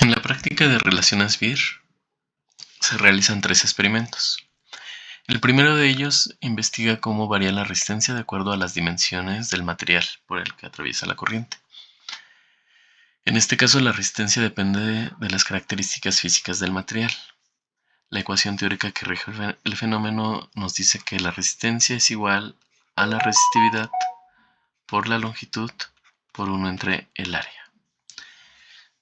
En la práctica de relaciones BIR se realizan 3 experimentos. El primero de ellos investiga cómo varía la resistencia de acuerdo a las dimensiones del material por el que atraviesa la corriente. En este caso, la resistencia depende de las características físicas del material. La ecuación teórica que rige el fenómeno nos dice que la resistencia es igual a la resistividad por la longitud por 1 entre el área.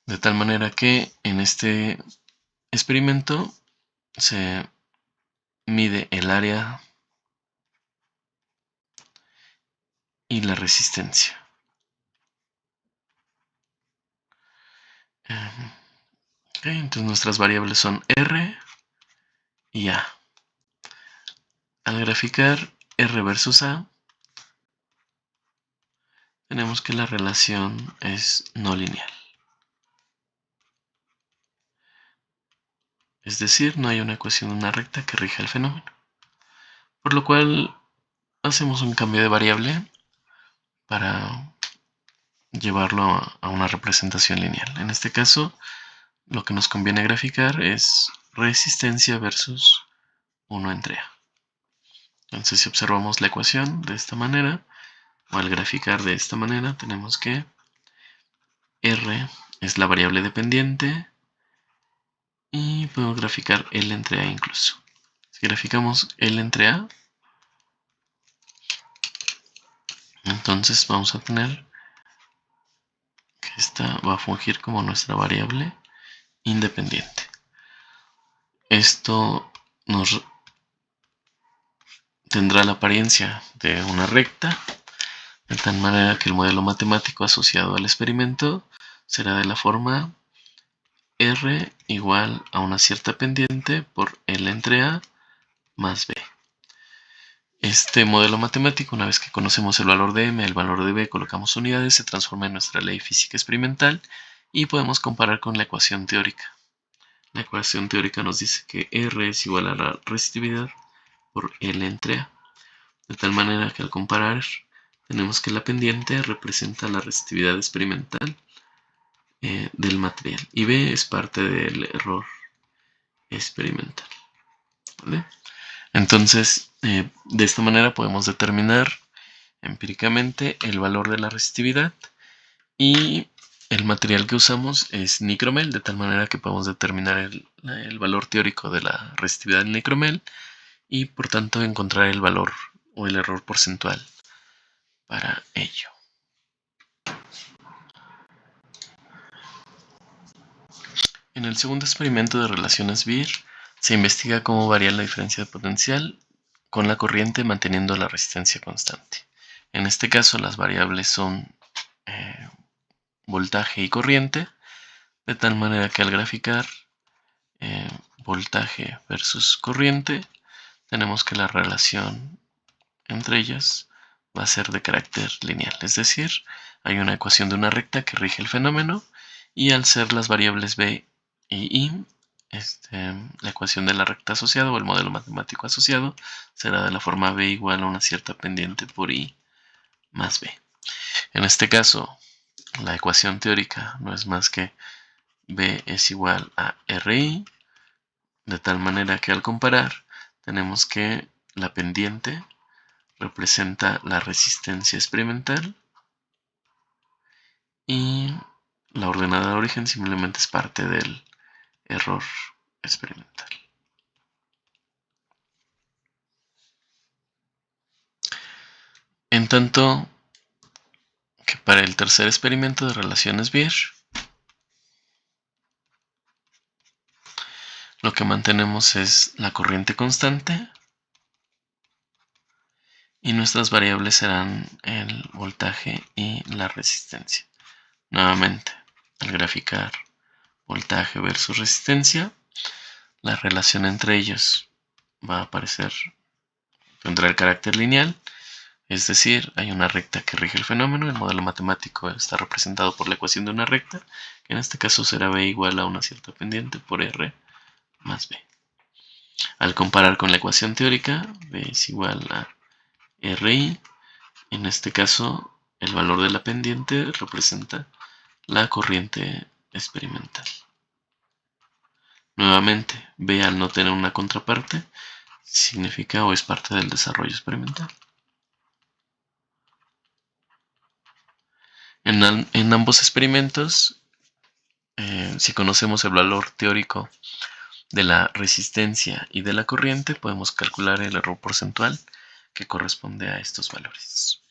De tal manera que en este experimento se mide el área y la resistencia. Entonces nuestras variables son R y A. Al graficar R versus A, tenemos que la relación es no lineal. Es decir, no hay una ecuación de una recta que rija el fenómeno. Por lo cual hacemos un cambio de variable para llevarlo a una representación lineal. En este caso, lo que nos conviene graficar es resistencia versus 1 entre A. Entonces, si observamos la ecuación de esta manera, o al graficar de esta manera, tenemos que R es la variable dependiente y podemos graficar L entre A incluso. Si graficamos L entre A, entonces vamos a tener que esta va a fungir como nuestra variable independiente. Esto nos tendrá la apariencia de una recta, de tal manera que el modelo matemático asociado al experimento será de la forma R igual a una cierta pendiente por L entre A más B. Este modelo matemático, una vez que conocemos el valor de M, el valor de B, colocamos unidades, se transforma en nuestra ley física experimental y podemos comparar con la ecuación teórica. La ecuación teórica nos dice que R es igual a la resistividad por L entre A. De tal manera que al comparar, tenemos que la pendiente representa la resistividad experimental del material y B es parte del error experimental. ¿Vale? Entonces, de esta manera podemos determinar empíricamente el valor de la resistividad y el material que usamos es nicromel, de tal manera que podemos determinar el valor teórico de la resistividad del nicromel y por tanto encontrar el valor o el error porcentual para ello. En el segundo experimento de relaciones BIR se investiga cómo varía la diferencia de potencial con la corriente manteniendo la resistencia constante. En este caso las variables son voltaje y corriente, de tal manera que al graficar voltaje versus corriente, tenemos que la relación entre ellas va a ser de carácter lineal, es decir, hay una ecuación de una recta que rige el fenómeno y al ser las variables B y I, la ecuación de la recta asociada o el modelo matemático asociado será de la forma B igual a una cierta pendiente por I más B. En este caso, la ecuación teórica no es más que B es igual a RI, de tal manera que al comparar tenemos que la pendiente representa la resistencia experimental y la ordenada de origen simplemente es parte del error experimental. En tanto que para el tercer experimento de relaciones BIR, lo que mantenemos es la corriente constante y nuestras variables serán el voltaje y la resistencia. Nuevamente, al graficar voltaje versus resistencia, la relación entre ellos va a aparecer, tendrá el carácter lineal, es decir, hay una recta que rige el fenómeno, el modelo matemático está representado por la ecuación de una recta, que en este caso será B igual a una cierta pendiente por R más B. Al comparar con la ecuación teórica, B es igual a RI, en este caso el valor de la pendiente representa la corriente experimental. Nuevamente, B al no tener una contraparte significa o es parte del desarrollo experimental. En ambos experimentos, si conocemos el valor teórico de la resistencia y de la corriente, podemos calcular el error porcentual que corresponde a estos valores.